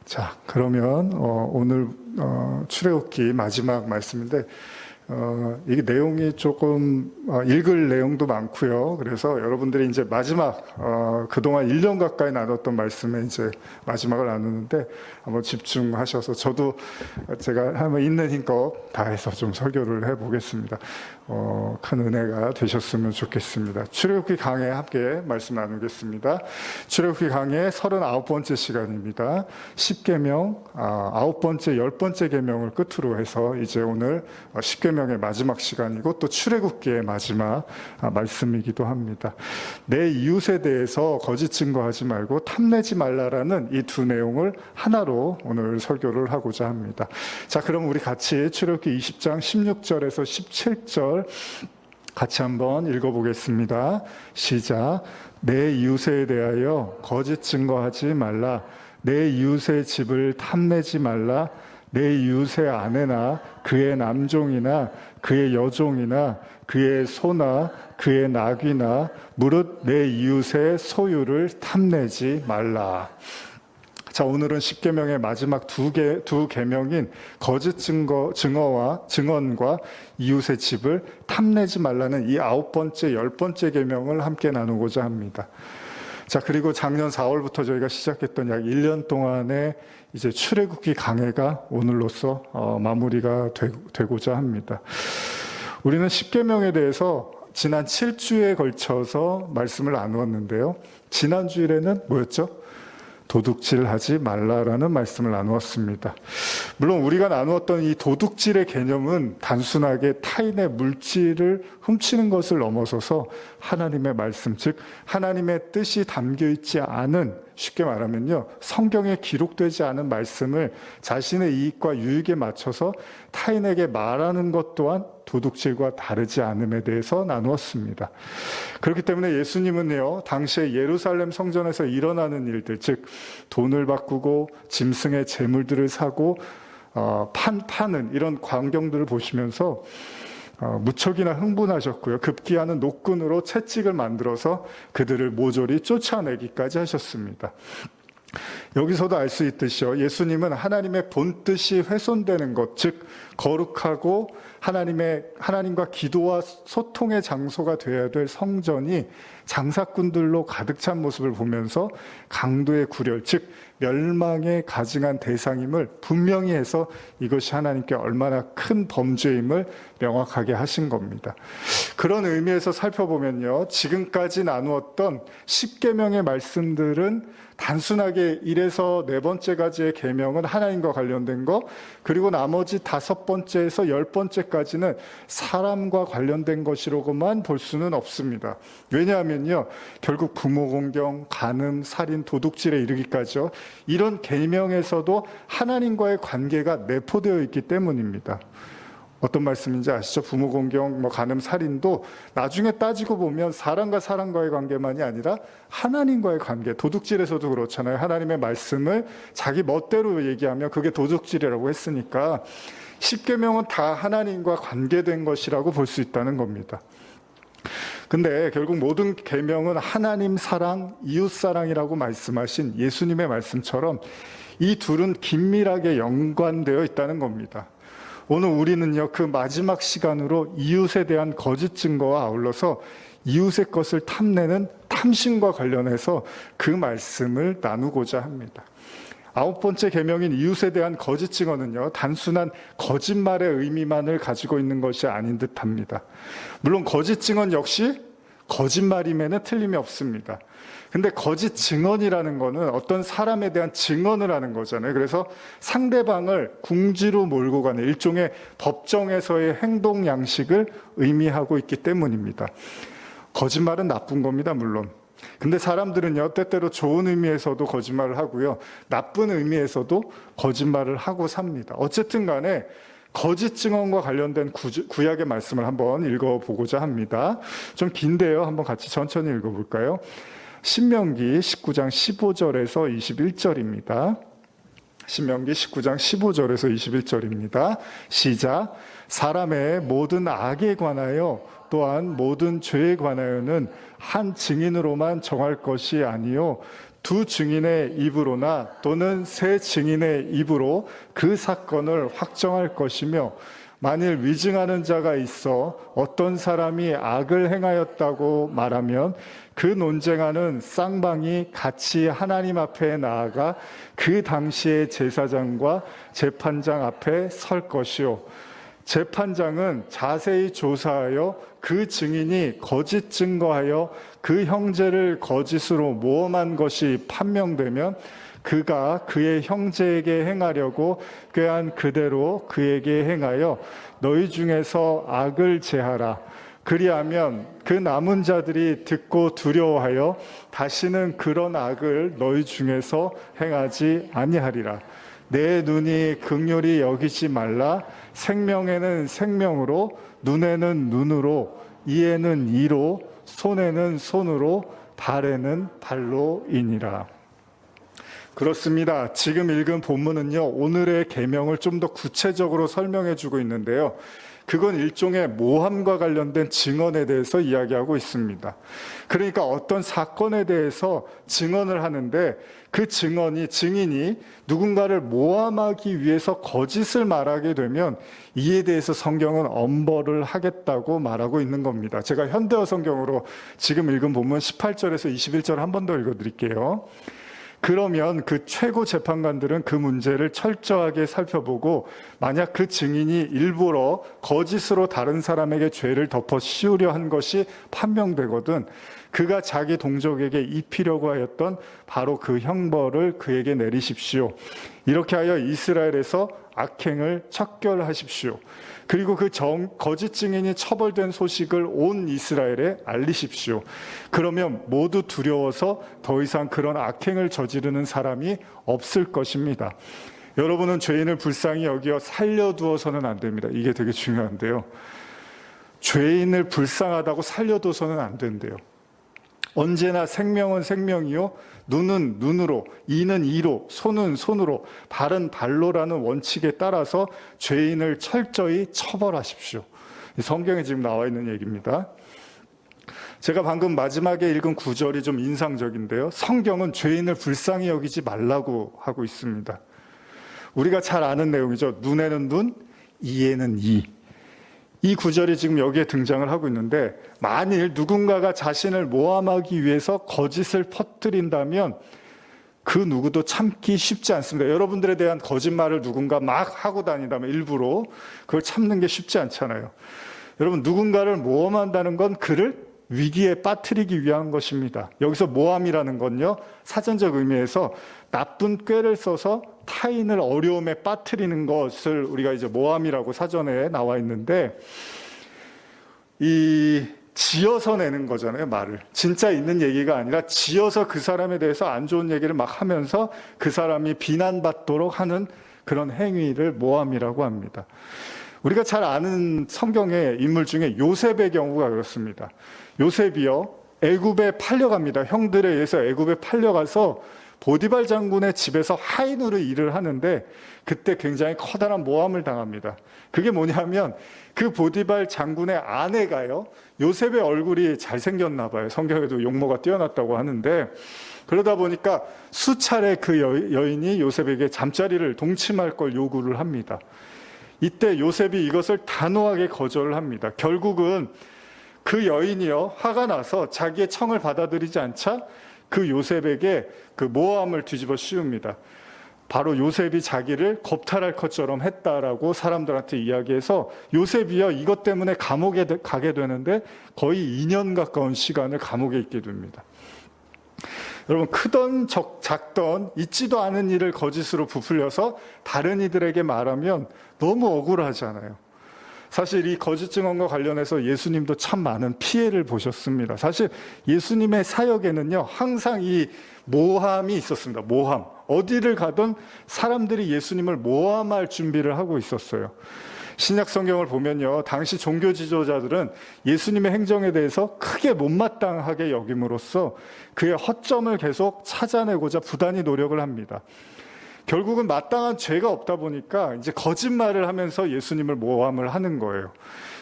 자, 그러면 오늘 출애굽기 마지막 말씀인데 이게 내용이 조금 읽을 내용도 많고요. 그래서 여러분들이 이제 마지막 그동안 1년 가까이 나눴던 말씀에 이제 마지막을 나누는데 한번 집중하셔서 저도 제가 한번 있는 힘껏 다해서 좀 설교를 해보겠습니다. 큰 은혜가 되셨으면 좋겠습니다. 출애굽기 강해 함께 말씀 나누겠습니다. 출애굽기 강해 39번째 시간입니다. 10계명 9번째 10번째 계명을 끝으로 해서 이제 오늘 10계명의 마지막 시간이고 또 출애굽기의 마지막 말씀이기도 합니다. 내 이웃에 대해서 거짓 증거하지 말고 탐내지 말라라는 이 두 내용을 하나로 오늘 설교를 하고자 합니다. 자, 그럼 우리 같이 출애굽기 20장 16절에서 17절 같이 한번 읽어보겠습니다. 시작. 내 이웃에 대하여 거짓 증거하지 말라. 내 이웃의 집을 탐내지 말라. 내 이웃의 아내나 그의 남종이나 그의 여종이나 그의 소나 그의 낙이나 무릇 내 이웃의 소유를 탐내지 말라. 자, 오늘은 10계명의 마지막 두 계명인 거짓 증언과 이웃의 집을 탐내지 말라는 이 9번째, 10번째 계명을 함께 나누고자 합니다. 자, 그리고 작년 4월부터 저희가 시작했던 약 1년 동안의 이제 출애굽기 강해가 오늘로써 마무리가 되고자 합니다. 우리는 10계명에 대해서 지난 7주에 걸쳐서 말씀을 나누었는데요. 지난 주일에는 뭐였죠? 도둑질하지 말라라는 말씀을 나누었습니다. 물론 우리가 나누었던 이 도둑질의 개념은 단순하게 타인의 물질을 훔치는 것을 넘어서서 하나님의 말씀, 즉 하나님의 뜻이 담겨 있지 않은, 쉽게 말하면요, 성경에 기록되지 않은 말씀을 자신의 이익과 유익에 맞춰서 타인에게 말하는 것 또한 도둑질과 다르지 않음에 대해서 나누었습니다. 그렇기 때문에 예수님은요, 당시에 예루살렘 성전에서 일어나는 일들, 즉 돈을 바꾸고 짐승의 재물들을 사고 파는 이런 광경들을 보시면서 무척이나 흥분하셨고요. 급기야는 노끈으로 채찍을 만들어서 그들을 모조리 쫓아내기까지 하셨습니다. 여기서도 알 수 있듯이요, 예수님은 하나님의 본뜻이 훼손되는 것, 즉 거룩하고 하나님과 기도와 소통의 장소가 되어야 될 성전이 장사꾼들로 가득 찬 모습을 보면서 강도의 구렬, 즉 멸망에 가증한 대상임을 분명히 해서 이것이 하나님께 얼마나 큰 범죄임을 명확하게 하신 겁니다. 그런 의미에서 살펴보면요, 지금까지 나누었던 10계명의 말씀들은 단순하게 1에서 4번째까지의 계명은 하나님과 관련된 거, 그리고 나머지 5번째에서 10번째까지는 사람과 관련된 것이라고만 볼 수는 없습니다. 왜냐하면요, 결국 부모 공경, 간음, 살인, 도둑질에 이르기까지요, 이런 계명에서도 하나님과의 관계가 내포되어 있기 때문입니다. 어떤 말씀인지 아시죠? 부모 공경, 간음, 살인도 나중에 따지고 보면 사람과 사람과의 관계만이 아니라 하나님과의 관계, 도둑질에서도 그렇잖아요. 하나님의 말씀을 자기 멋대로 얘기하면 그게 도둑질이라고 했으니까 10계명은 다 하나님과 관계된 것이라고 볼 수 있다는 겁니다. 근데 결국 모든 계명은 하나님 사랑, 이웃 사랑이라고 말씀하신 예수님의 말씀처럼 이 둘은 긴밀하게 연관되어 있다는 겁니다. 오늘 우리는요, 그 마지막 시간으로 이웃에 대한 거짓 증거와 아울러서 이웃의 것을 탐내는 탐심과 관련해서 그 말씀을 나누고자 합니다. 9번째 계명인 이웃에 대한 거짓 증언은요, 단순한 거짓말의 의미만을 가지고 있는 것이 아닌 듯합니다. 물론 거짓 증언 역시 거짓말임에는 틀림이 없습니다. 근데 거짓 증언이라는 거는 어떤 사람에 대한 증언을 하는 거잖아요. 그래서 상대방을 궁지로 몰고 가는 일종의 법정에서의 행동 양식을 의미하고 있기 때문입니다. 거짓말은 나쁜 겁니다, 물론. 근데 사람들은요, 때때로 좋은 의미에서도 거짓말을 하고요, 나쁜 의미에서도 거짓말을 하고 삽니다. 어쨌든 간에 거짓 증언과 관련된 구약의 말씀을 한번 읽어보고자 합니다. 좀 긴데요, 한번 같이 천천히 읽어볼까요? 신명기 19장 15절에서 21절입니다. 신명기 19장 15절에서 21절입니다. 시작. 사람의 모든 악에 관하여 또한 모든 죄에 관하여는 한 증인으로만 정할 것이 아니요 두 증인의 입으로나 또는 세 증인의 입으로 그 사건을 확정할 것이며 만일 위증하는 자가 있어 어떤 사람이 악을 행하였다고 말하면 그 논쟁하는 쌍방이 같이 하나님 앞에 나아가 그 당시의 제사장과 재판장 앞에 설 것이요 재판장은 자세히 조사하여 그 증인이 거짓 증거하여 그 형제를 거짓으로 모험한 것이 판명되면 그가 그의 형제에게 행하려고 꾀한 그대로 그에게 행하여 너희 중에서 악을 제하라. 그리하면 그 남은 자들이 듣고 두려워하여 다시는 그런 악을 너희 중에서 행하지 아니하리라. 내 눈이 극률이 여기지 말라. 생명에는 생명으로, 눈에는 눈으로, 이에는 이로, 손에는 손으로, 발에는 발로이니라. 그렇습니다. 지금 읽은 본문은요, 오늘의 계명을 좀 더 구체적으로 설명해 주고 있는데요. 그건 일종의 모함과 관련된 증언에 대해서 이야기하고 있습니다. 그러니까 어떤 사건에 대해서 증언을 하는데 그 증인이 누군가를 모함하기 위해서 거짓을 말하게 되면 이에 대해서 성경은 엄벌을 하겠다고 말하고 있는 겁니다. 제가 현대어 성경으로 지금 읽은 본문 18절에서 21절 한 번 더 읽어드릴게요. 그러면 그 최고 재판관들은 그 문제를 철저하게 살펴보고 만약 그 증인이 일부러 거짓으로 다른 사람에게 죄를 덮어 씌우려 한 것이 판명되거든 그가 자기 동족에게 입히려고 하였던 바로 그 형벌을 그에게 내리십시오. 이렇게 하여 이스라엘에서 악행을 척결하십시오. 그리고 그 거짓 증인이 처벌된 소식을 온 이스라엘에 알리십시오. 그러면 모두 두려워서 더 이상 그런 악행을 저지르는 사람이 없을 것입니다. 여러분은 죄인을 불쌍히 여기어 살려두어서는 안 됩니다. 이게 되게 중요한데요. 죄인을 불쌍하다고 살려둬서는 안 된대요. 언제나 생명은 생명이요, 눈은 눈으로, 이는 이로, 손은 손으로, 발은 발로라는 원칙에 따라서 죄인을 철저히 처벌하십시오. 성경에 지금 나와 있는 얘기입니다. 제가 방금 마지막에 읽은 구절이 좀 인상적인데요. 성경은 죄인을 불쌍히 여기지 말라고 하고 있습니다. 우리가 잘 아는 내용이죠. 눈에는 눈, 이에는 이. 이 구절이 지금 여기에 등장을 하고 있는데 만일 누군가가 자신을 모함하기 위해서 거짓을 퍼뜨린다면 그 누구도 참기 쉽지 않습니다. 여러분들에 대한 거짓말을 누군가 막 하고 다닌다면 일부러 그걸 참는 게 쉽지 않잖아요. 여러분 누군가를 모함한다는 건 그를 위기에 빠뜨리기 위한 것입니다. 여기서 모함이라는 건요 사전적 의미에서 나쁜 꾀를 써서 타인을 어려움에 빠뜨리는 것을 우리가 이제 모함이라고 사전에 나와 있는데 이 지어서 내는 거잖아요, 말을. 진짜 있는 얘기가 아니라 지어서 그 사람에 대해서 안 좋은 얘기를 막 하면서 그 사람이 비난받도록 하는 그런 행위를 모함이라고 합니다. 우리가 잘 아는 성경의 인물 중에 요셉의 경우가 그렇습니다. 요셉이요, 애굽에 팔려갑니다. 형들에 의해서 애굽에 팔려가서 보디발 장군의 집에서 하인으로 일을 하는데 그때 굉장히 커다란 모함을 당합니다. 그게 뭐냐면 그 보디발 장군의 아내가요, 요셉의 얼굴이 잘생겼나 봐요. 성경에도 용모가 뛰어났다고 하는데 그러다 보니까 수차례 그 여인이 요셉에게 잠자리를 동침할 걸 요구를 합니다. 이때 요셉이 이것을 단호하게 거절을 합니다. 결국은 그 여인이요, 화가 나서 자기의 청을 받아들이지 않자 그 요셉에게 그 모함을 뒤집어 씌웁니다. 바로 요셉이 자기를 겁탈할 것처럼 했다라고 사람들한테 이야기해서 요셉이요, 이것 때문에 감옥에 가게 되는데 거의 2년 가까운 시간을 감옥에 있게 됩니다. 여러분, 크던 작던 있지도 않은 일을 거짓으로 부풀려서 다른 이들에게 말하면 너무 억울하잖아요. 사실 이 거짓 증언과 관련해서 예수님도 참 많은 피해를 보셨습니다. 사실 예수님의 사역에는요, 항상 이 모함이 있었습니다. 모함. 어디를 가든 사람들이 예수님을 모함할 준비를 하고 있었어요. 신약 성경을 보면요, 당시 종교 지도자들은 예수님의 행정에 대해서 크게 못마땅하게 여김으로써 그의 허점을 계속 찾아내고자 부단히 노력을 합니다. 결국은 마땅한 죄가 없다 보니까 이제 거짓말을 하면서 예수님을 모함을 하는 거예요.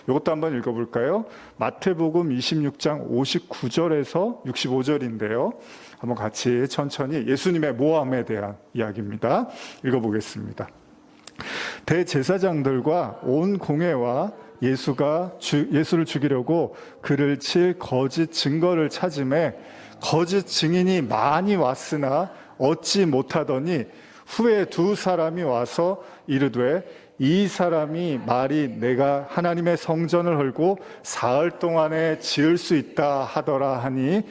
이것도 한번 읽어볼까요? 마태복음 26장 59절에서 65절인데요. 한번 같이 천천히 예수님의 모함에 대한 이야기입니다. 읽어보겠습니다. 대제사장들과 온 공회와 예수를 죽이려고 그를 칠 거짓 증거를 찾음에 거짓 증인이 많이 왔으나 얻지 못하더니 후에 두 사람이 와서 이르되 이 사람이 말이 내가 하나님의 성전을 헐고 사흘 동안에 지을 수 있다 하더라 하니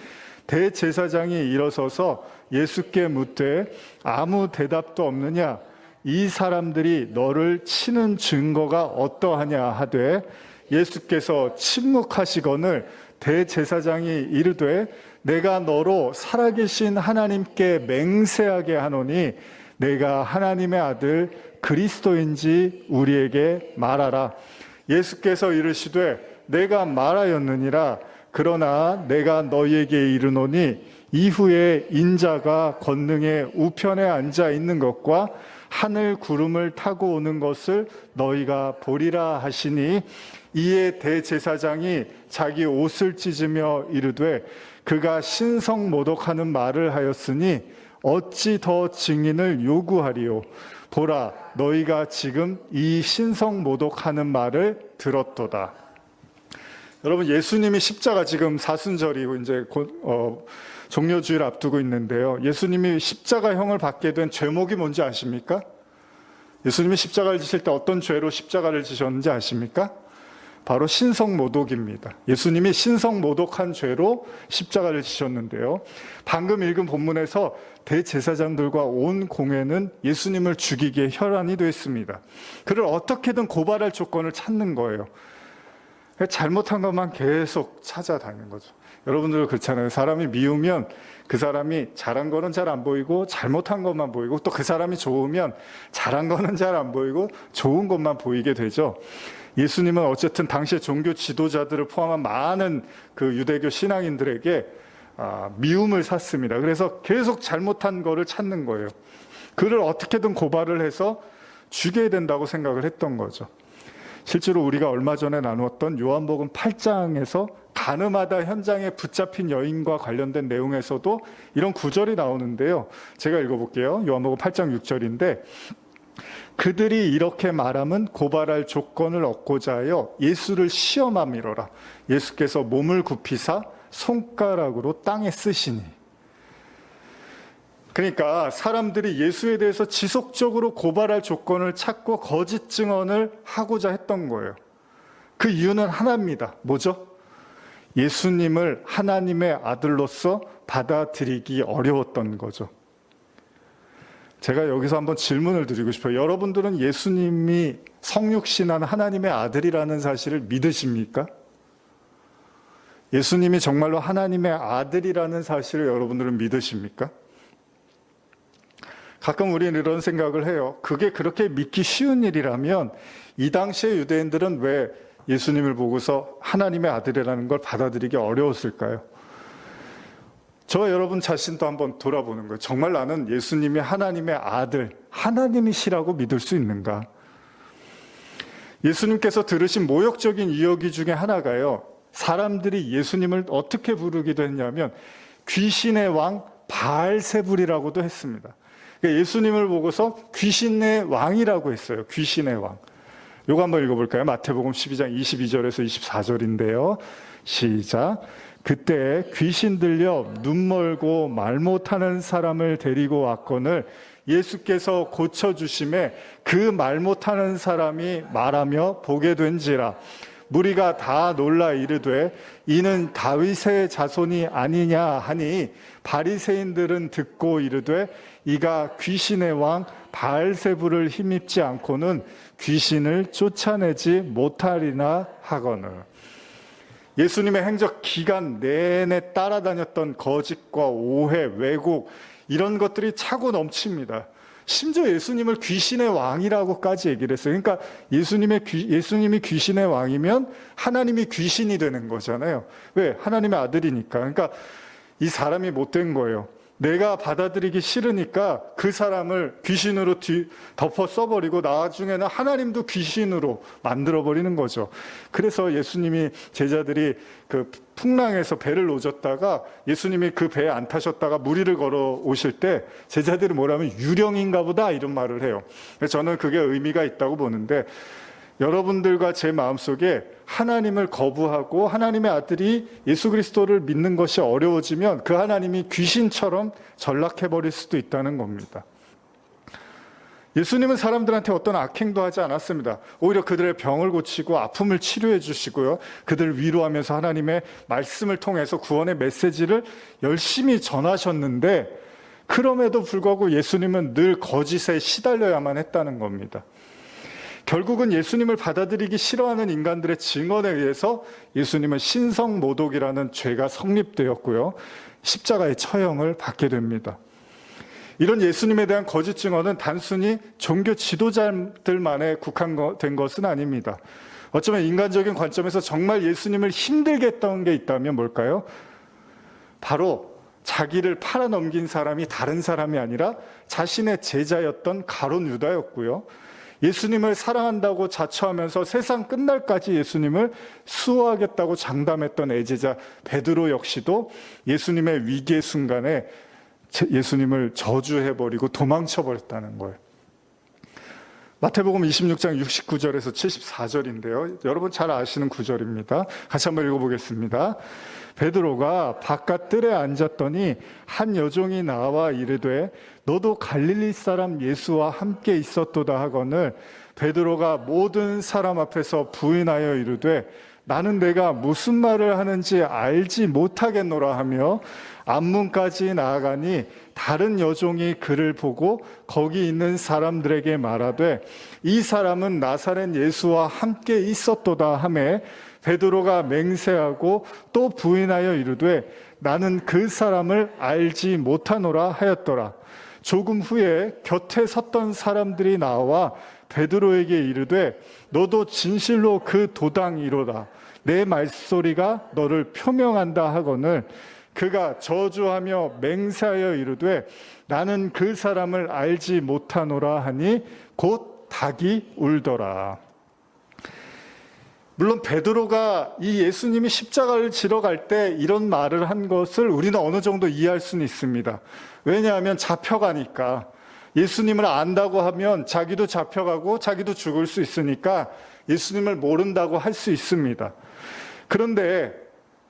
대제사장이 일어서서 예수께 묻되 아무 대답도 없느냐 이 사람들이 너를 치는 증거가 어떠하냐 하되 예수께서 침묵하시거늘 대제사장이 이르되 내가 너로 살아계신 하나님께 맹세하게 하노니 내가 하나님의 아들 그리스도인지 우리에게 말하라. 예수께서 이르시되 내가 말하였느니라. 그러나 내가 너희에게 이르노니 이후에 인자가 권능의 우편에 앉아 있는 것과 하늘 구름을 타고 오는 것을 너희가 보리라 하시니 이에 대제사장이 자기 옷을 찢으며 이르되 그가 신성모독하는 말을 하였으니 어찌 더 증인을 요구하리요. 보라 너희가 지금 이 신성모독하는 말을 들었도다. 여러분 예수님이 십자가 지금 사순절이고 이제 곧 종려주일 앞두고 있는데요. 예수님이 십자가형을 받게 된 죄목이 뭔지 아십니까? 예수님이 십자가를 지실 때 어떤 죄로 십자가를 지셨는지 아십니까? 바로 신성모독입니다. 예수님이 신성모독한 죄로 십자가를 지셨는데요. 방금 읽은 본문에서 대제사장들과 온 공회는 예수님을 죽이기에 혈안이 됐습니다. 그를 어떻게든 고발할 조건을 찾는 거예요. 잘못한 것만 계속 찾아다니는 거죠. 여러분들 그렇잖아요. 사람이 미우면 그 사람이 잘한 거는 잘 안 보이고 잘못한 것만 보이고 또 그 사람이 좋으면 잘한 거는 잘 안 보이고 좋은 것만 보이게 되죠. 예수님은 어쨌든 당시의 종교 지도자들을 포함한 많은 그 유대교 신앙인들에게 미움을 샀습니다. 그래서 계속 잘못한 거를 찾는 거예요. 그를 어떻게든 고발을 해서 죽여야 된다고 생각을 했던 거죠. 실제로 우리가 얼마 전에 나누었던 요한복음 8장에서 가늠하다 현장에 붙잡힌 여인과 관련된 내용에서도 이런 구절이 나오는데요. 제가 읽어볼게요. 요한복음 8장 6절인데 그들이 이렇게 말함은 고발할 조건을 얻고자 하여 예수를 시험함이로라. 예수께서 몸을 굽히사 손가락으로 땅에 쓰시니. 그러니까 사람들이 예수에 대해서 지속적으로 고발할 조건을 찾고 거짓 증언을 하고자 했던 거예요. 그 이유는 하나입니다. 뭐죠? 예수님을 하나님의 아들로서 받아들이기 어려웠던 거죠. 제가 여기서 한번 질문을 드리고 싶어요. 여러분들은 예수님이 성육신한 하나님의 아들이라는 사실을 믿으십니까? 예수님이 정말로 하나님의 아들이라는 사실을 여러분들은 믿으십니까? 가끔 우리는 이런 생각을 해요. 그게 그렇게 믿기 쉬운 일이라면 이 당시의 유대인들은 왜 예수님을 보고서 하나님의 아들이라는 걸 받아들이기 어려웠을까요? 저와 여러분 자신도 한번 돌아보는 거예요. 정말 나는 예수님이 하나님의 아들, 하나님이시라고 믿을 수 있는가? 예수님께서 들으신 모욕적인 이야기 중에 하나가요. 사람들이 예수님을 어떻게 부르기도 했냐면 귀신의 왕 바알세불이라고도 했습니다. 예수님을 보고서 귀신의 왕이라고 했어요. 귀신의 왕. 요거 한번 읽어볼까요? 마태복음 12장 22절에서 24절인데요. 시작. 그때 귀신 들려 눈 멀고 말 못하는 사람을 데리고 왔거늘 예수께서 고쳐주심에 그 말 못하는 사람이 말하며 보게 된지라. 무리가 다 놀라 이르되 이는 다윗의 자손이 아니냐 하니 바리새인들은 듣고 이르되 이가 귀신의 왕 바알세불을 힘입지 않고는 귀신을 쫓아내지 못하리나 하거늘. 예수님의 행적 기간 내내 따라다녔던 거짓과 오해, 왜곡 이런 것들이 차고 넘칩니다. 심지어 예수님을 귀신의 왕이라고까지 얘기를 했어요. 그러니까 예수님이 귀신의 왕이면 하나님이 귀신이 되는 거잖아요. 왜? 하나님의 아들이니까. 그러니까 이 사람이 못된 거예요. 내가 받아들이기 싫으니까 그 사람을 귀신으로 덮어 써버리고 나중에는 하나님도 귀신으로 만들어버리는 거죠. 그래서 예수님이 제자들이 그 풍랑에서 배를 놓으셨다가 예수님이 그 배에 안 타셨다가 무리를 걸어 오실 때 제자들이 뭐라면 유령인가 보다 이런 말을 해요. 저는 그게 의미가 있다고 보는데, 여러분들과 제 마음속에 하나님을 거부하고 하나님의 아들이 예수 그리스도를 믿는 것이 어려워지면 그 하나님이 귀신처럼 전락해버릴 수도 있다는 겁니다. 예수님은 사람들한테 어떤 악행도 하지 않았습니다. 오히려 그들의 병을 고치고 아픔을 치료해 주시고요, 그들을 위로하면서 하나님의 말씀을 통해서 구원의 메시지를 열심히 전하셨는데, 그럼에도 불구하고 예수님은 늘 거짓에 시달려야만 했다는 겁니다. 결국은 예수님을 받아들이기 싫어하는 인간들의 증언에 의해서 예수님은 신성모독이라는 죄가 성립되었고요, 십자가의 처형을 받게 됩니다. 이런 예수님에 대한 거짓 증언은 단순히 종교 지도자들만에 국한된 것은 아닙니다. 어쩌면 인간적인 관점에서 정말 예수님을 힘들게 했던 게 있다면 뭘까요? 바로 자기를 팔아넘긴 사람이 다른 사람이 아니라 자신의 제자였던 가룟 유다였고요, 예수님을 사랑한다고 자처하면서 세상 끝날까지 예수님을 수호하겠다고 장담했던 애제자 베드로 역시도 예수님의 위기의 순간에 예수님을 저주해버리고 도망쳐버렸다는 거예요. 마태복음 26장 69절에서 74절인데요. 여러분 잘 아시는 구절입니다. 같이 한번 읽어보겠습니다. 베드로가 바깥 뜰에 앉았더니 한 여종이 나와 이르되 너도 갈릴리 사람 예수와 함께 있었도다 하거늘 베드로가 모든 사람 앞에서 부인하여 이르되 나는 내가 무슨 말을 하는지 알지 못하겠노라 하며 앞문까지 나아가니 다른 여종이 그를 보고 거기 있는 사람들에게 말하되 이 사람은 나사렛 예수와 함께 있었도다 하매 베드로가 맹세하고 또 부인하여 이르되 나는 그 사람을 알지 못하노라 하였더라. 조금 후에 곁에 섰던 사람들이 나와 베드로에게 이르되 너도 진실로 그 도당이로다. 내 말소리가 너를 표명한다 하거늘 그가 저주하며 맹세하여 이르되 나는 그 사람을 알지 못하노라 하니 곧 닭이 울더라. 물론 베드로가 이 예수님이 십자가를 지러 갈 때 이런 말을 한 것을 우리는 어느 정도 이해할 수는 있습니다. 왜냐하면 잡혀가니까, 예수님을 안다고 하면 자기도 잡혀가고 자기도 죽을 수 있으니까 예수님을 모른다고 할 수 있습니다. 그런데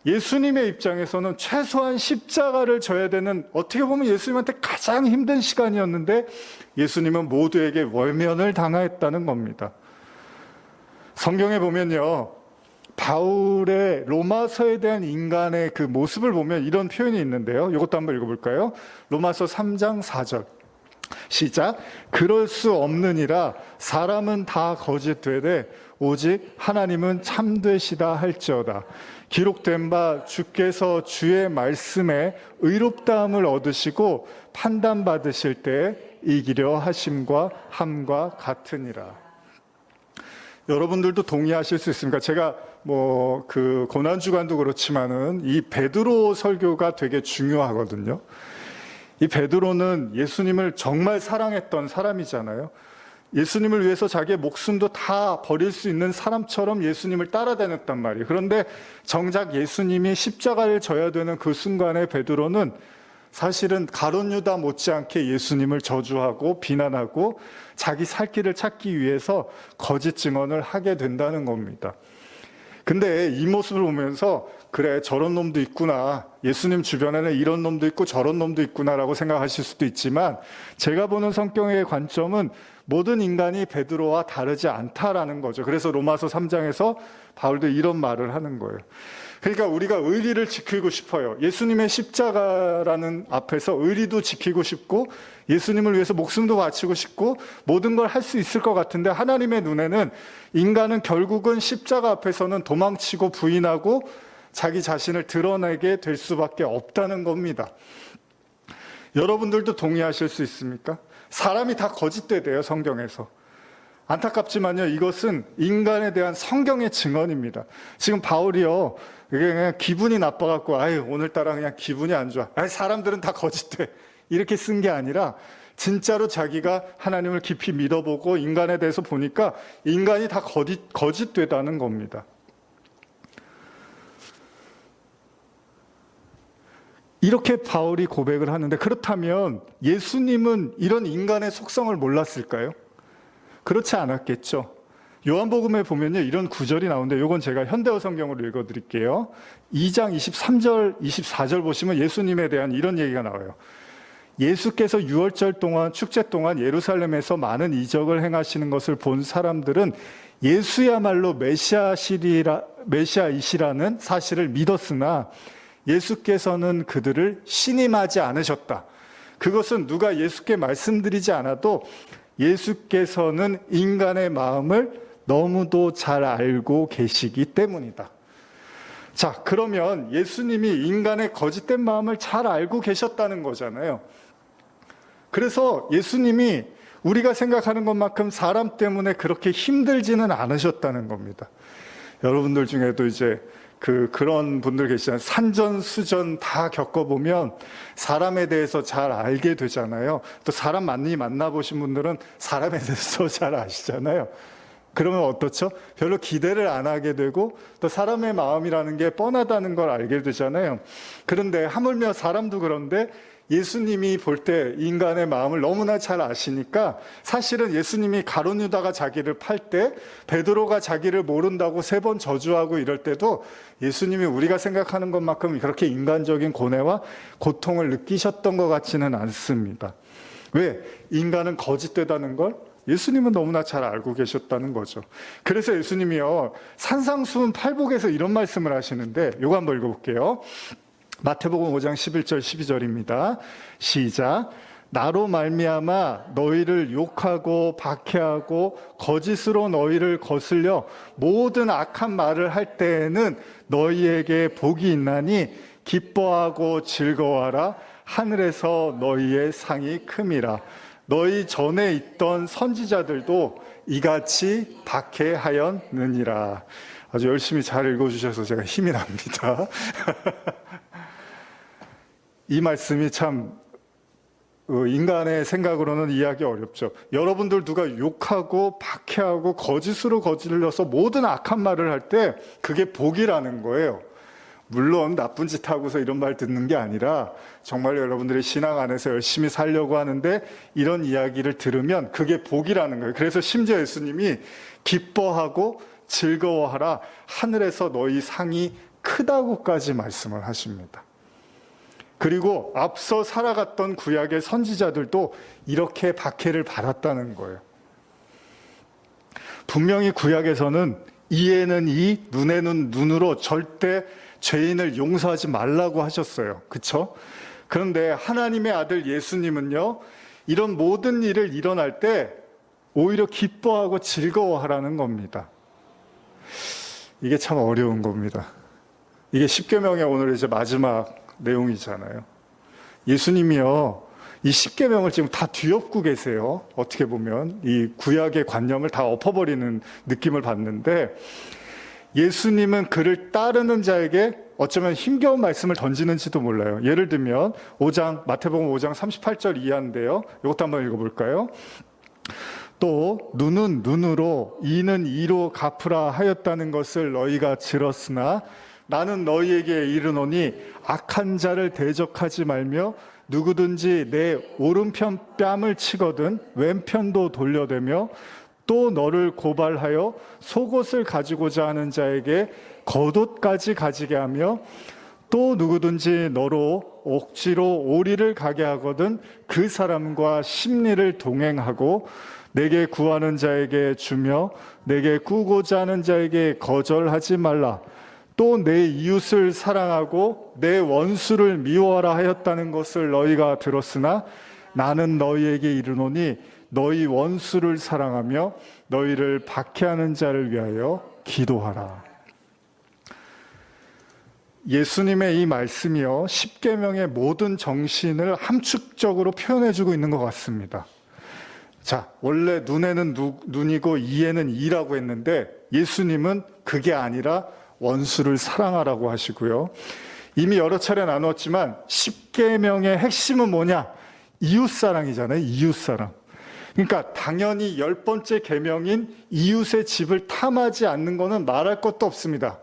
예수님의 입장에서는 최소한 십자가를 져야 되는, 어떻게 보면 예수님한테 가장 힘든 시간이었는데 예수님은 모두에게 월면을 당하였다는 겁니다. 성경에 보면요, 바울의 로마서에 대한 인간의 그 모습을 보면 이런 표현이 있는데요. 이것도 한번 읽어볼까요? 로마서 3장 4절 시작. 그럴 수 없느니라 사람은 다 거짓되되 오직 하나님은 참되시다 할지어다. 기록된 바 주께서 주의 말씀에 의롭다함을 얻으시고 판단받으실 때 이기려 하심과 함과 같으니라. 여러분들도 동의하실 수 있습니까? 제가 그 고난주간도 그렇지만은 이 베드로 설교가 되게 중요하거든요. 이 베드로는 예수님을 정말 사랑했던 사람이잖아요. 예수님을 위해서 자기의 목숨도 다 버릴 수 있는 사람처럼 예수님을 따라다녔단 말이에요. 그런데 정작 예수님이 십자가를 져야 되는 그 순간에 베드로는 사실은 가룟 유다 못지않게 예수님을 저주하고 비난하고 자기 살 길을 찾기 위해서 거짓 증언을 하게 된다는 겁니다. 근데 이 모습을 보면서 그래, 저런 놈도 있구나, 예수님 주변에는 이런 놈도 있고 저런 놈도 있구나라고 생각하실 수도 있지만, 제가 보는 성경의 관점은 모든 인간이 베드로와 다르지 않다라는 거죠. 그래서 로마서 3장에서 바울도 이런 말을 하는 거예요. 그러니까 우리가 의리를 지키고 싶어요. 예수님의 십자가라는 앞에서 의리도 지키고 싶고 예수님을 위해서 목숨도 바치고 싶고 모든 걸 할 수 있을 것 같은데, 하나님의 눈에는 인간은 결국은 십자가 앞에서는 도망치고 부인하고 자기 자신을 드러내게 될 수밖에 없다는 겁니다. 여러분들도 동의하실 수 있습니까? 사람이 다 거짓되대요, 성경에서. 안타깝지만요, 이것은 인간에 대한 성경의 증언입니다. 지금 바울이요, 이게 그냥 기분이 나빠갖고, 오늘따라 그냥 기분이 안 좋아. 사람들은 다 거짓돼. 이렇게 쓴 게 아니라 진짜로 자기가 하나님을 깊이 믿어보고 인간에 대해서 보니까 인간이 다 거짓되다는 겁니다. 이렇게 바울이 고백을 하는데, 그렇다면 예수님은 이런 인간의 속성을 몰랐을까요? 그렇지 않았겠죠. 요한복음에 보면요, 이런 구절이 나오는데 이건 제가 현대어 성경으로 읽어드릴게요. 2장 23절, 24절 보시면 예수님에 대한 이런 얘기가 나와요. 예수께서 유월절 동안, 축제 동안 예루살렘에서 많은 이적을 행하시는 것을 본 사람들은 예수야말로 메시아이시라는 사실을 믿었으나 예수께서는 그들을 신임하지 않으셨다. 그것은 누가 예수께 말씀드리지 않아도 예수께서는 인간의 마음을 너무도 잘 알고 계시기 때문이다. 자, 그러면 예수님이 인간의 거짓된 마음을 잘 알고 계셨다는 거잖아요. 그래서 예수님이 우리가 생각하는 것만큼 사람 때문에 그렇게 힘들지는 않으셨다는 겁니다. 여러분들 중에도 이제 그런 분들 계시잖아요. 산전수전 다 겪어보면 사람에 대해서 잘 알게 되잖아요. 또 사람 많이 만나보신 분들은 사람에 대해서 잘 아시잖아요. 그러면 어떻죠? 별로 기대를 안 하게 되고 또 사람의 마음이라는 게 뻔하다는 걸 알게 되잖아요. 그런데 하물며 사람도 그런데 예수님이 볼 때 인간의 마음을 너무나 잘 아시니까 사실은 예수님이 가룟 유다가 자기를 팔 때 베드로가 자기를 모른다고 3번 저주하고 이럴 때도 예수님이 우리가 생각하는 것만큼 그렇게 인간적인 고뇌와 고통을 느끼셨던 것 같지는 않습니다. 왜? 인간은 거짓되다는 걸 예수님은 너무나 잘 알고 계셨다는 거죠. 그래서 예수님이요, 산상수훈 팔복에서 이런 말씀을 하시는데 이거 한번 읽어볼게요. 마태복음 5장 11절 12절입니다. 시작. 나로 말미암아 너희를 욕하고 박해하고 거짓으로 너희를 거슬려 모든 악한 말을 할 때에는 너희에게 복이 있나니 기뻐하고 즐거워하라. 하늘에서 너희의 상이 큼이라. 너희 전에 있던 선지자들도 이같이 박해하였느니라. 아주 열심히 잘 읽어주셔서 제가 힘이 납니다. 이 말씀이 참 인간의 생각으로는 이해하기 어렵죠. 여러분들 누가 욕하고 박해하고 거짓으로 거질러서 모든 악한 말을 할 때 그게 복이라는 거예요. 물론 나쁜 짓 하고서 이런 말 듣는 게 아니라 정말 여러분들의 신앙 안에서 열심히 살려고 하는데 이런 이야기를 들으면 그게 복이라는 거예요. 그래서 심지어 예수님이 기뻐하고 즐거워하라. 하늘에서 너희 상이 크다고까지 말씀을 하십니다. 그리고 앞서 살아갔던 구약의 선지자들도 이렇게 박해를 받았다는 거예요. 분명히 구약에서는 이에는 이, 눈에는 눈으로 절대 죄인을 용서하지 말라고 하셨어요. 그렇죠? 그런데 하나님의 아들 예수님은요, 이런 모든 일을 일어날 때 오히려 기뻐하고 즐거워하라는 겁니다. 이게 참 어려운 겁니다. 이게 십계명의 오늘 이제 마지막 내용이잖아요. 예수님이요, 이 십계명을 지금 다 뒤엎고 계세요. 어떻게 보면 이 구약의 관념을 다 엎어버리는 느낌을 받는데, 예수님은 그를 따르는 자에게 어쩌면 힘겨운 말씀을 던지는지도 몰라요. 예를 들면 마태복음 5장 38절 이하인데요. 이것도 한번 읽어볼까요? 또 눈은 눈으로 이는 이로 갚으라 하였다는 것을 너희가 들었으나 나는 너희에게 이르노니 악한 자를 대적하지 말며 누구든지 내 오른편 뺨을 치거든 왼편도 돌려대며 또 너를 고발하여 속옷을 가지고자 하는 자에게 겉옷까지 가지게 하며 또 누구든지 너로 억지로 오리를 가게 하거든 그 사람과 심리를 동행하고 내게 구하는 자에게 주며 내게 꾸고자 하는 자에게 거절하지 말라. 또 내 이웃을 사랑하고 내 원수를 미워하라 하였다는 것을 너희가 들었으나 나는 너희에게 이르노니 너희 원수를 사랑하며 너희를 박해하는 자를 위하여 기도하라. 예수님의 이 말씀이요, 십계명의 모든 정신을 함축적으로 표현해주고 있는 것 같습니다. 자, 원래 눈에는 눈이고 이에는 이라고 했는데 예수님은 그게 아니라 원수를 사랑하라고 하시고요. 이미 여러 차례 나눴지만 십계명의 핵심은 뭐냐? 이웃사랑이잖아요. 이웃사랑. 그러니까 당연히 10번째 계명인 이웃의 집을 탐하지 않는 것은 말할 것도 없습니다.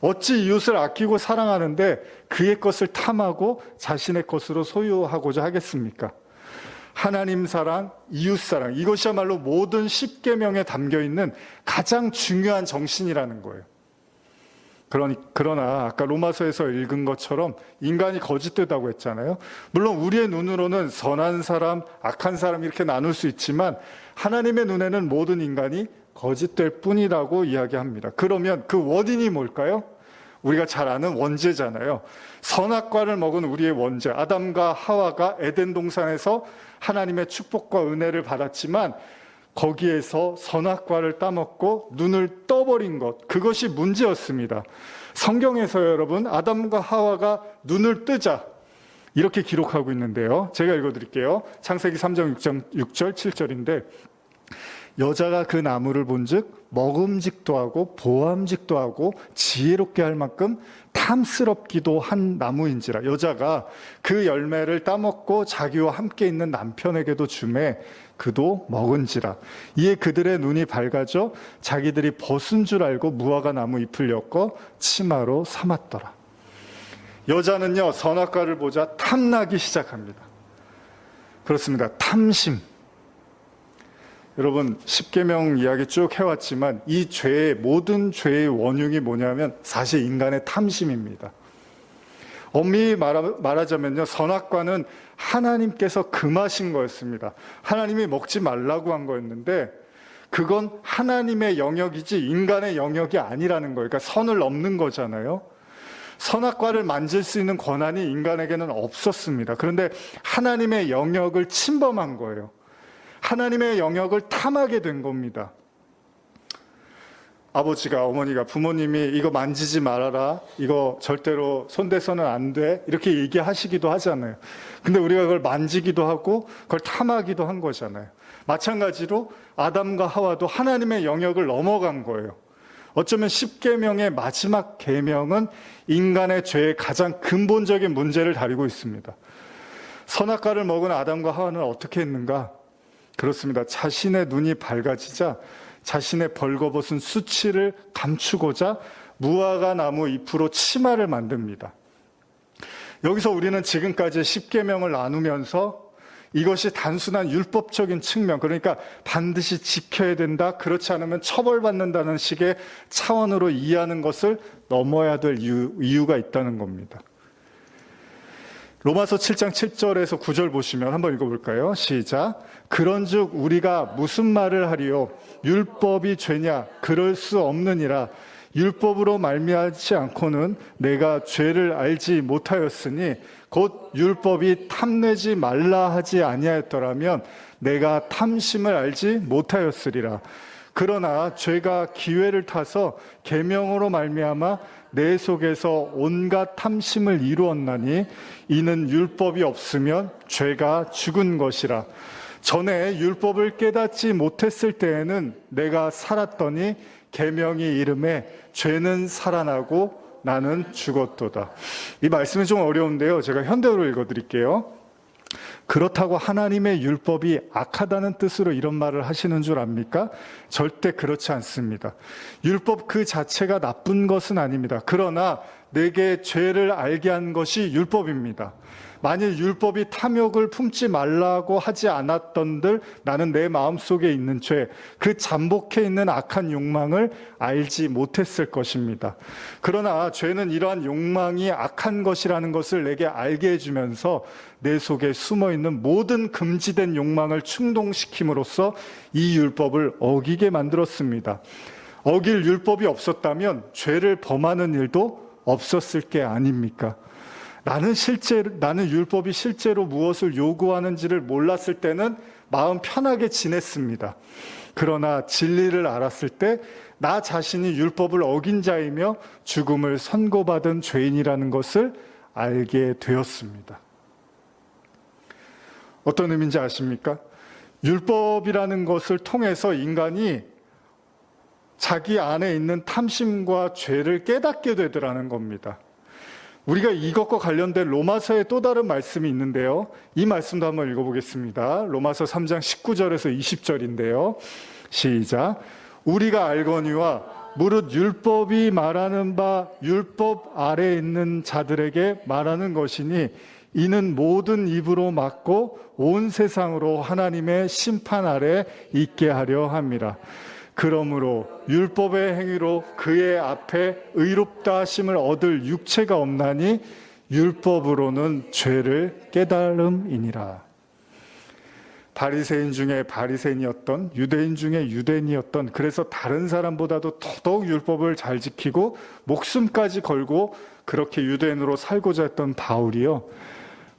어찌 이웃을 아끼고 사랑하는데 그의 것을 탐하고 자신의 것으로 소유하고자 하겠습니까? 하나님 사랑, 이웃 사랑, 이것이야말로 모든 10계명에 담겨 있는 가장 중요한 정신이라는 거예요. 그러나 아까 로마서에서 읽은 것처럼 인간이 거짓되다고 했잖아요. 물론 우리의 눈으로는 선한 사람, 악한 사람 이렇게 나눌 수 있지만 하나님의 눈에는 모든 인간이 거짓될 뿐이라고 이야기합니다. 그러면 그 원인이 뭘까요? 우리가 잘 아는 원죄잖아요. 선악과를 먹은 우리의 원죄, 아담과 하와가 에덴 동산에서 하나님의 축복과 은혜를 받았지만 거기에서 선악과를 따먹고 눈을 떠버린 것, 그것이 문제였습니다. 성경에서 여러분, 아담과 하와가 눈을 뜨자 이렇게 기록하고 있는데요. 제가 읽어드릴게요. 창세기 3장 6절 7절인데 여자가 그 나무를 본즉 먹음직도 하고 보암직도 하고 지혜롭게 할 만큼 탐스럽기도 한 나무인지라. 여자가 그 열매를 따먹고 자기와 함께 있는 남편에게도 주매 그도 먹은지라. 이에 그들의 눈이 밝아져 자기들이 벗은 줄 알고 무화과 나무 잎을 엮어 치마로 삼았더라. 여자는요, 선악과를 보자 탐나기 시작합니다. 그렇습니다. 탐심. 여러분 10계명 이야기 쭉 해왔지만 이 죄의 모든 죄의 원흉이 뭐냐면 사실 인간의 탐심입니다. 엄밀히 말하자면요, 선악과는 하나님께서 금하신 거였습니다. 하나님이 먹지 말라고 한 거였는데 그건 하나님의 영역이지 인간의 영역이 아니라는 거예요. 그러니까 선을 넘는 거잖아요. 선악과를 만질 수 있는 권한이 인간에게는 없었습니다. 그런데 하나님의 영역을 침범한 거예요. 하나님의 영역을 탐하게 된 겁니다. 아버지가, 어머니가, 부모님이 이거 만지지 말아라, 이거 절대로 손대서는 안 돼, 이렇게 얘기하시기도 하잖아요. 근데 우리가 그걸 만지기도 하고 그걸 탐하기도 한 거잖아요. 마찬가지로 아담과 하와도 하나님의 영역을 넘어간 거예요. 어쩌면 10계명의 마지막 계명은 인간의 죄의 가장 근본적인 문제를 다루고 있습니다. 선악과를 먹은 아담과 하와는 어떻게 했는가? 그렇습니다. 자신의 눈이 밝아지자 자신의 벌거벗은 수치를 감추고자 무화과 나무 잎으로 치마를 만듭니다. 여기서 우리는 지금까지 10계명을 나누면서 이것이 단순한 율법적인 측면, 그러니까 반드시 지켜야 된다, 그렇지 않으면 처벌받는다는 식의 차원으로 이해하는 것을 넘어야 될 이유가 있다는 겁니다. 로마서 7장 7절에서 9절 보시면 한번 읽어볼까요? 시작. 그런즉 우리가 무슨 말을 하리요? 율법이 죄냐? 그럴 수 없느니라. 율법으로 말미암지 않고는 내가 죄를 알지 못하였으니 곧 율법이 탐내지 말라 하지 아니하였더라면 내가 탐심을 알지 못하였으리라. 그러나 죄가 기회를 타서 계명으로 말미암아 내 속에서 온갖 탐심을 이루었나니 이는 율법이 없으면 죄가 죽은 것이라. 전에 율법을 깨닫지 못했을 때에는 내가 살았더니 계명이 이름에 죄는 살아나고 나는 죽었도다. 이 말씀이 좀 어려운데요, 제가 현대어로 읽어드릴게요. 그렇다고 하나님의 율법이 악하다는 뜻으로 이런 말을 하시는 줄 압니까? 절대 그렇지 않습니다. 율법 그 자체가 나쁜 것은 아닙니다. 그러나 내게 죄를 알게 한 것이 율법입니다. 만일 율법이 탐욕을 품지 말라고 하지 않았던들 나는 내 마음속에 있는 죄, 그 잠복해 있는 악한 욕망을 알지 못했을 것입니다. 그러나 죄는 이러한 욕망이 악한 것이라는 것을 내게 알게 해주면서 내 속에 숨어있는 모든 금지된 욕망을 충동시킴으로써 이 율법을 어기게 만들었습니다. 어길 율법이 없었다면 죄를 범하는 일도 없었을 게 아닙니까? 나는 율법이 실제로 무엇을 요구하는지를 몰랐을 때는 마음 편하게 지냈습니다. 그러나 진리를 알았을 때 나 자신이 율법을 어긴 자이며 죽음을 선고받은 죄인이라는 것을 알게 되었습니다. 어떤 의미인지 아십니까? 율법이라는 것을 통해서 인간이 자기 안에 있는 탐심과 죄를 깨닫게 되더라는 겁니다. 우리가 이것과 관련된 로마서의 또 다른 말씀이 있는데요. 이 말씀도 한번 읽어보겠습니다. 로마서 3장 19절에서 20절인데요. 시작. 우리가 알거니와 무릇 율법이 말하는 바 율법 아래에 있는 자들에게 말하는 것이니 이는 모든 입으로 막고 온 세상으로 하나님의 심판 아래 있게 하려 함이라. 그러므로 율법의 행위로 그의 앞에 의롭다 하심을 얻을 육체가 없나니 율법으로는 죄를 깨달음이니라. 바리새인 중에 바리새인이었던, 유대인 중에 유대인이었던, 그래서 다른 사람보다도 더더욱 율법을 잘 지키고 목숨까지 걸고 그렇게 유대인으로 살고자 했던 바울이요,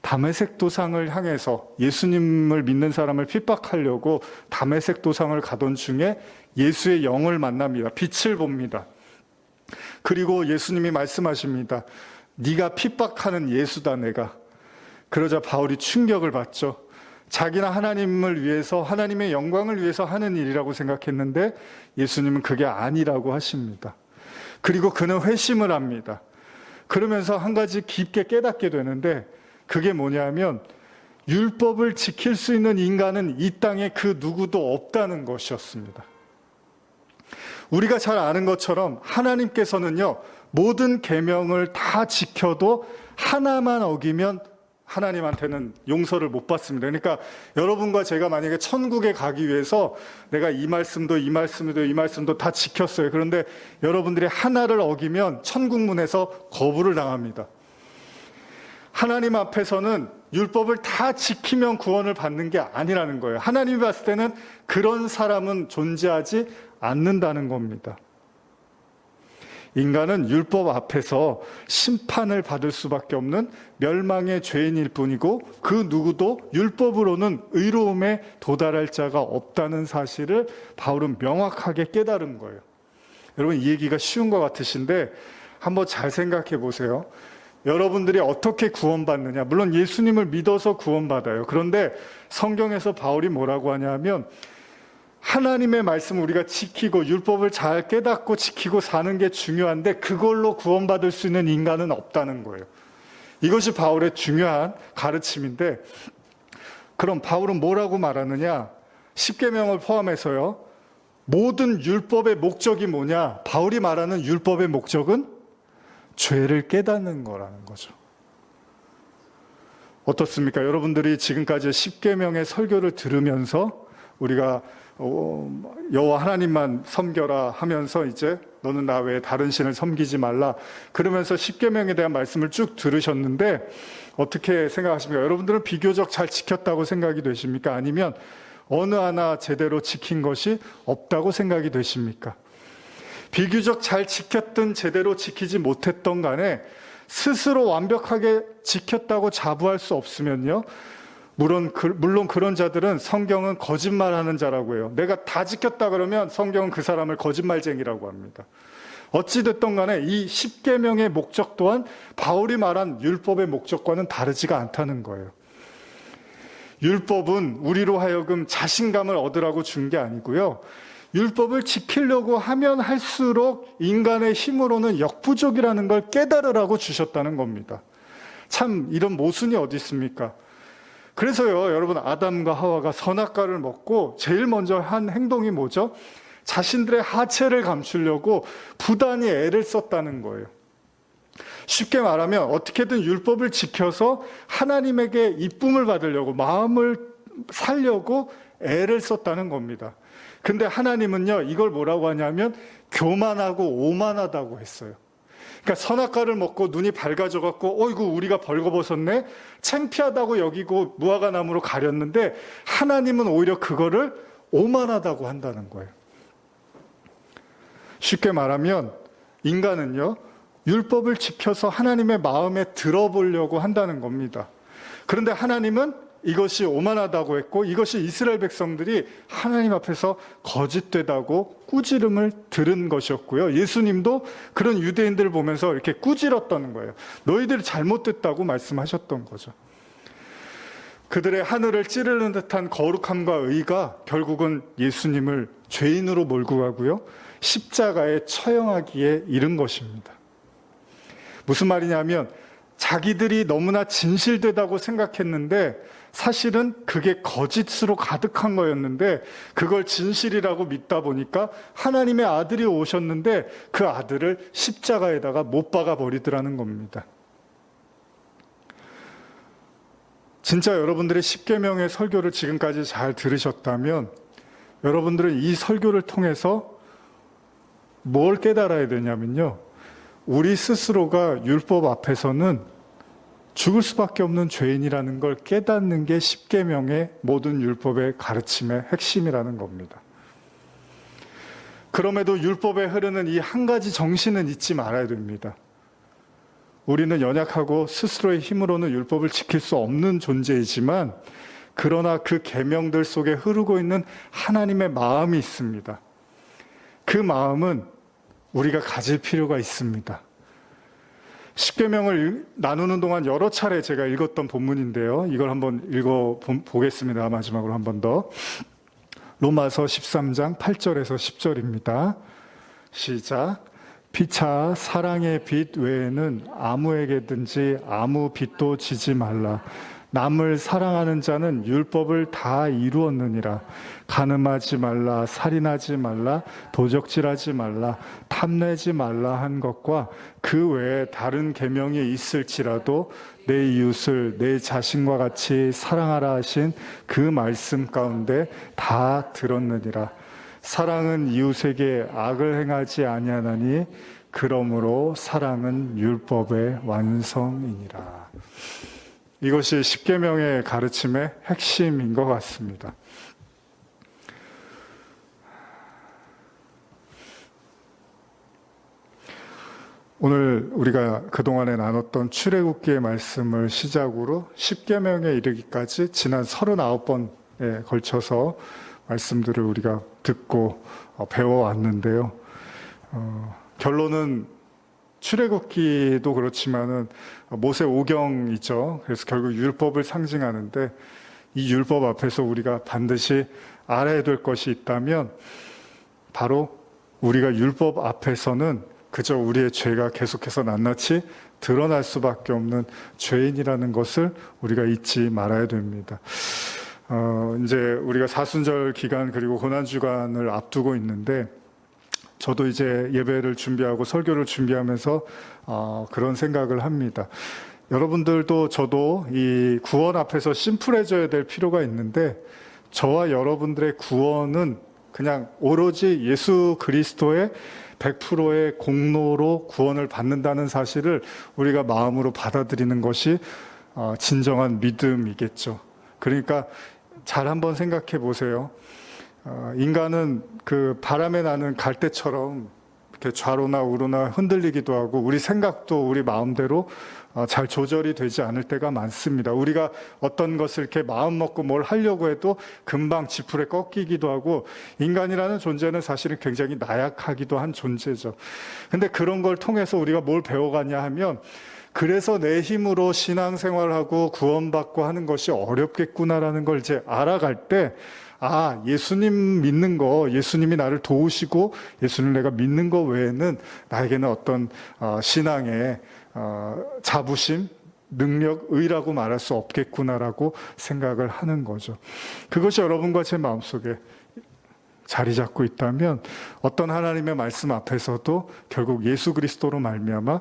다메섹 도상을 향해서 예수님을 믿는 사람을 핍박하려고 다메섹 도상을 가던 중에 예수의 영을 만납니다. 빛을 봅니다. 그리고 예수님이 말씀하십니다. 네가 핍박하는 예수다 내가. 그러자 바울이 충격을 받죠. 자기는 하나님을 위해서, 하나님의 영광을 위해서 하는 일이라고 생각했는데 예수님은 그게 아니라고 하십니다. 그리고 그는 회심을 합니다. 그러면서 한 가지 깊게 깨닫게 되는데, 그게 뭐냐면 율법을 지킬 수 있는 인간은 이 땅에 그 누구도 없다는 것이었습니다. 우리가 잘 아는 것처럼 하나님께서는요, 모든 계명을 다 지켜도 하나만 어기면 하나님한테는 용서를 못 받습니다. 그러니까 여러분과 제가 만약에 천국에 가기 위해서 내가 이 말씀도 다 지켰어요. 그런데 여러분들이 하나를 어기면 천국문에서 거부를 당합니다. 하나님 앞에서는 율법을 다 지키면 구원을 받는 게 아니라는 거예요. 하나님이 봤을 때는 그런 사람은 존재하지 않는다는 겁니다. 인간은 율법 앞에서 심판을 받을 수밖에 없는 멸망의 죄인일 뿐이고 그 누구도 율법으로는 의로움에 도달할 자가 없다는 사실을 바울은 명확하게 깨달은 거예요. 여러분, 이 얘기가 쉬운 것 같으신데 한번 잘 생각해 보세요. 여러분들이 어떻게 구원받느냐? 물론 예수님을 믿어서 구원받아요. 그런데 성경에서 바울이 뭐라고 하냐면 하나님의 말씀을 우리가 지키고 율법을 잘 깨닫고 지키고 사는 게 중요한데 그걸로 구원받을 수 있는 인간은 없다는 거예요. 이것이 바울의 중요한 가르침인데, 그럼 바울은 뭐라고 말하느냐? 십계명을 포함해서요. 모든 율법의 목적이 뭐냐? 바울이 말하는 율법의 목적은 죄를 깨닫는 거라는 거죠. 어떻습니까? 여러분들이 지금까지 십계명의 설교를 들으면서 우리가 여호와 하나님만 섬겨라 하면서 이제 너는 나 외에 다른 신을 섬기지 말라 그러면서 십계명에 대한 말씀을 쭉 들으셨는데 어떻게 생각하십니까? 여러분들은 비교적 잘 지켰다고 생각이 되십니까? 아니면 어느 하나 제대로 지킨 것이 없다고 생각이 되십니까? 비교적 잘 지켰든 제대로 지키지 못했던 간에 스스로 완벽하게 지켰다고 자부할 수 없으면요, 물론 그런 자들은 성경은 거짓말하는 자라고 해요. 내가 다 지켰다 그러면 성경은 그 사람을 거짓말쟁이라고 합니다. 어찌됐든 간에 이 십계명의 목적 또한 바울이 말한 율법의 목적과는 다르지가 않다는 거예요. 율법은 우리로 하여금 자신감을 얻으라고 준 게 아니고요, 율법을 지키려고 하면 할수록 인간의 힘으로는 역부족이라는 걸 깨달으라고 주셨다는 겁니다. 참 이런 모순이 어디 있습니까? 그래서요, 여러분, 아담과 하와가 선악과를 먹고 제일 먼저 한 행동이 뭐죠? 자신들의 하체를 감추려고 부단히 애를 썼다는 거예요. 쉽게 말하면 어떻게든 율법을 지켜서 하나님에게 이쁨을 받으려고, 마음을 살려고 애를 썼다는 겁니다. 근데 하나님은요, 이걸 뭐라고 하냐면 교만하고 오만하다고 했어요. 그러니까 선악과를 먹고 눈이 밝아져갖고 어이구 우리가 벌거벗었네, 창피하다고 여기고 무화과나무로 가렸는데 하나님은 오히려 그거를 오만하다고 한다는 거예요. 쉽게 말하면 인간은요, 율법을 지켜서 하나님의 마음에 들어보려고 한다는 겁니다. 그런데 하나님은 이것이 오만하다고 했고 이것이 이스라엘 백성들이 하나님 앞에서 거짓되다고 꾸지름을 들은 것이었고요. 예수님도 그런 유대인들을 보면서 이렇게 꾸질었다는 거예요. 너희들이 잘못됐다고 말씀하셨던 거죠. 그들의 하늘을 찌르는 듯한 거룩함과 의가 결국은 예수님을 죄인으로 몰고 가고요, 십자가에 처형하기에 이른 것입니다. 무슨 말이냐면 자기들이 너무나 진실되다고 생각했는데 사실은 그게 거짓으로 가득한 거였는데 그걸 진실이라고 믿다 보니까 하나님의 아들이 오셨는데 그 아들을 십자가에다가 못 박아 버리더라는 겁니다. 진짜 여러분들이 십계명의 설교를 지금까지 잘 들으셨다면 여러분들은 이 설교를 통해서 뭘 깨달아야 되냐면요, 우리 스스로가 율법 앞에서는 죽을 수밖에 없는 죄인이라는 걸 깨닫는 게 십계명의 모든 율법의 가르침의 핵심이라는 겁니다. 그럼에도 율법에 흐르는 이 한 가지 정신은 잊지 말아야 됩니다. 우리는 연약하고 스스로의 힘으로는 율법을 지킬 수 없는 존재이지만 그러나 그 계명들 속에 흐르고 있는 하나님의 마음이 있습니다. 그 마음은 우리가 가질 필요가 있습니다. 십계명을 나누는 동안 여러 차례 제가 읽었던 본문인데요. 이걸 한번 읽어보겠습니다. 마지막으로 한 번 더. 로마서 13장 8절에서 10절입니다. 시작. 피차 사랑의 빚 외에는 아무에게든지 아무 빚도 지지 말라. 남을 사랑하는 자는 율법을 다 이루었느니라. 간음하지 말라, 살인하지 말라, 도적질하지 말라, 탐내지 말라 한 것과 그 외에 다른 계명이 있을지라도 내 이웃을 내 자신과 같이 사랑하라 하신 그 말씀 가운데 다 들었느니라. 사랑은 이웃에게 악을 행하지 아니하나니 그러므로 사랑은 율법의 완성이니라. 이것이 십계명의 가르침의 핵심인 것 같습니다. 오늘 우리가 그동안에 나눴던 출애굽기의 말씀을 시작으로 십계명에 이르기까지 지난 39번에 걸쳐서 말씀들을 우리가 듣고 배워왔는데요. 결론은 출애굽기도 그렇지만은 모세 오경이죠. 그래서 결국 율법을 상징하는데 이 율법 앞에서 우리가 반드시 알아야 될 것이 있다면 바로 우리가 율법 앞에서는 그저 우리의 죄가 계속해서 낱낱이 드러날 수밖에 없는 죄인이라는 것을 우리가 잊지 말아야 됩니다. 이제 우리가 사순절 기간 그리고 고난주간을 앞두고 있는데 저도 이제 예배를 준비하고 설교를 준비하면서 그런 생각을 합니다. 여러분들도 저도 이 구원 앞에서 심플해져야 될 필요가 있는데 저와 여러분들의 구원은 그냥 오로지 예수 그리스도의 100%의 공로로 구원을 받는다는 사실을 우리가 마음으로 받아들이는 것이 진정한 믿음이겠죠. 그러니까 잘 한번 생각해 보세요. 인간은 그 바람에 나는 갈대처럼 이렇게 좌로나 우로나 흔들리기도 하고 우리 생각도 우리 마음대로 잘 조절이 되지 않을 때가 많습니다. 우리가 어떤 것을 이렇게 마음 먹고 뭘 하려고 해도 금방 지풀에 꺾이기도 하고 인간이라는 존재는 사실은 굉장히 나약하기도 한 존재죠. 근데 그런 걸 통해서 우리가 뭘 배워가냐 하면 그래서 내 힘으로 신앙생활하고 구원받고 하는 것이 어렵겠구나라는 걸 이제 알아갈 때 예수님 믿는 거, 예수님이 나를 도우시고 예수님을 내가 믿는 거 외에는 나에게는 어떤 신앙의 자부심, 능력, 의라고 말할 수 없겠구나라고 생각을 하는 거죠. 그것이 여러분과 제 마음속에 자리 잡고 있다면 어떤 하나님의 말씀 앞에서도 결국 예수 그리스도로 말미암아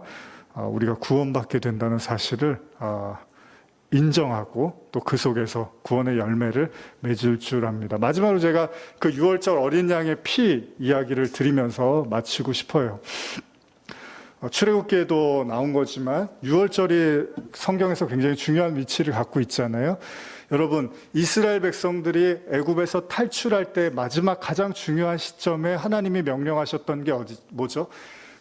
우리가 구원받게 된다는 사실을 인정하고 또 그 속에서 구원의 열매를 맺을 줄 압니다. 마지막으로 제가 그 6월절 어린 양의 피 이야기를 드리면서 마치고 싶어요. 출애굽기에도 나온 거지만 6월절이 성경에서 굉장히 중요한 위치를 갖고 있잖아요. 여러분, 이스라엘 백성들이 애굽에서 탈출할 때 마지막 가장 중요한 시점에 하나님이 명령하셨던 게 뭐죠?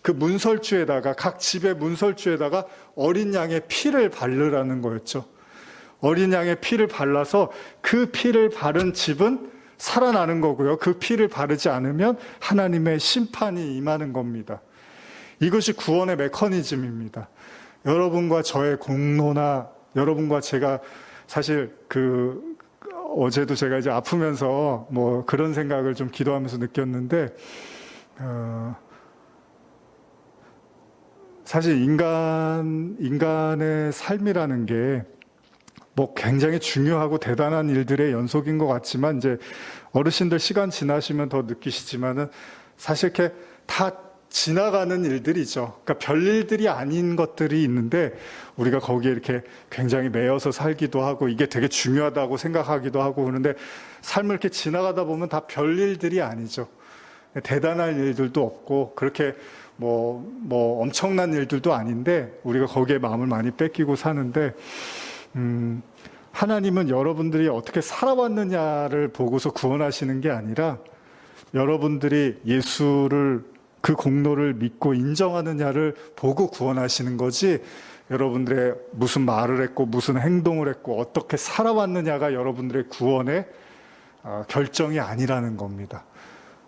그 문설주에다가 각 집의 문설주에다가 어린 양의 피를 바르라는 거였죠. 어린 양의 피를 발라서 그 피를 바른 집은 살아나는 거고요. 그 피를 바르지 않으면 하나님의 심판이 임하는 겁니다. 이것이 구원의 메커니즘입니다. 여러분과 저의 공로나 여러분과 제가 사실 어제도 제가 이제 아프면서 뭐 그런 생각을 좀 기도하면서 느꼈는데 사실 인간의 삶이라는 게 뭐 굉장히 중요하고 대단한 일들의 연속인 것 같지만, 이제 어르신들 시간 지나시면 더 느끼시지만은 사실 이렇게 다 지나가는 일들이죠. 그러니까 별일들이 아닌 것들이 있는데 우리가 거기에 이렇게 굉장히 매여서 살기도 하고 이게 되게 중요하다고 생각하기도 하고 그러는데, 삶을 이렇게 지나가다 보면 다 별일들이 아니죠. 대단한 일들도 없고 그렇게 뭐 엄청난 일들도 아닌데 우리가 거기에 마음을 많이 뺏기고 사는데, 하나님은 여러분들이 어떻게 살아왔느냐를 보고서 구원하시는 게 아니라 여러분들이 예수를, 그 공로를 믿고 인정하느냐를 보고 구원하시는 거지, 여러분들의 무슨 말을 했고 무슨 행동을 했고 어떻게 살아왔느냐가 여러분들의 구원의 결정이 아니라는 겁니다.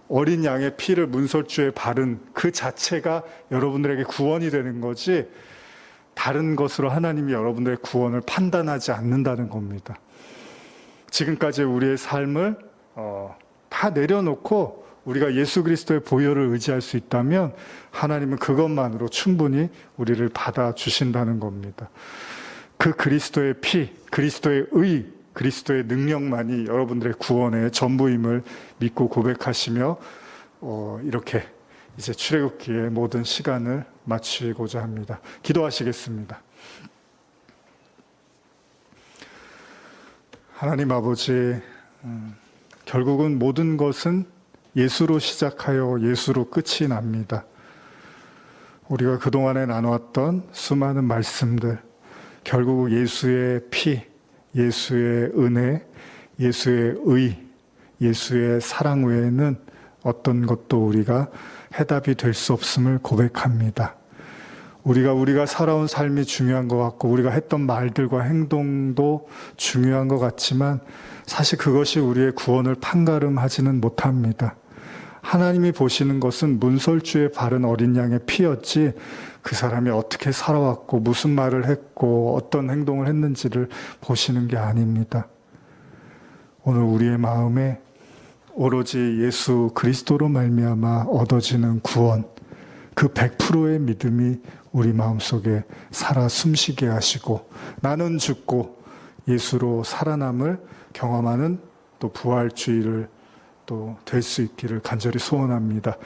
어린 양의 피를 문설주에 바른 그 자체가 여러분들에게 구원이 되는 거지, 다른 것으로 하나님이 여러분들의 구원을 판단하지 않는다는 겁니다. 지금까지 우리의 삶을 다 내려놓고 우리가 예수 그리스도의 보혈을 의지할 수 있다면 하나님은 그것만으로 충분히 우리를 받아주신다는 겁니다. 그 그리스도의 피, 그리스도의 의, 그리스도의 능력만이 여러분들의 구원의 전부임을 믿고 고백하시며 이렇게 이제 출애굽기의 모든 시간을 마치고자 합니다. 기도하시겠습니다. 하나님 아버지, 결국은 모든 것은 예수로 시작하여 예수로 끝이 납니다. 우리가 그동안에 나누었던 수많은 말씀들, 결국 예수의 피, 예수의 은혜, 예수의 의, 예수의 사랑 외에는 어떤 것도 우리가 해답이 될 수 없음을 고백합니다. 우리가 살아온 삶이 중요한 것 같고 우리가 했던 말들과 행동도 중요한 것 같지만 사실 그것이 우리의 구원을 판가름하지는 못합니다. 하나님이 보시는 것은 문설주에 바른 어린 양의 피였지, 그 사람이 어떻게 살아왔고 무슨 말을 했고 어떤 행동을 했는지를 보시는 게 아닙니다. 오늘 우리의 마음에 오로지 예수 그리스도로 말미암아 얻어지는 구원, 그 100%의 믿음이 우리 마음속에 살아 숨쉬게 하시고 나는 죽고 예수로 살아남을 경험하는 또 부활주의를 또 될 수 있기를 간절히 소원합니다.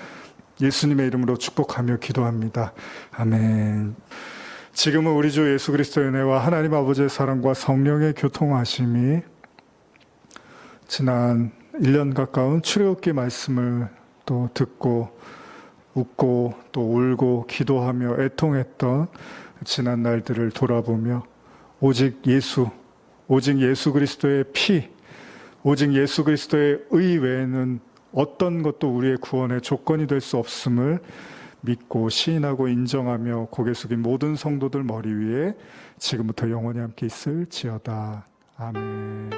예수님의 이름으로 축복하며 기도합니다. 아멘. 지금은 우리 주 예수 그리스도의 은혜와 하나님 아버지의 사랑과 성령의 교통하심이 지난 1년 가까운 출애굽기 말씀을 또 듣고 웃고 또 울고 기도하며 애통했던 지난 날들을 돌아보며 오직 예수 그리스도의 피, 오직 예수 그리스도의 의 외에는 어떤 것도 우리의 구원의 조건이 될 수 없음을 믿고 시인하고 인정하며 고개 숙인 모든 성도들 머리 위에 지금부터 영원히 함께 있을지어다. 아멘.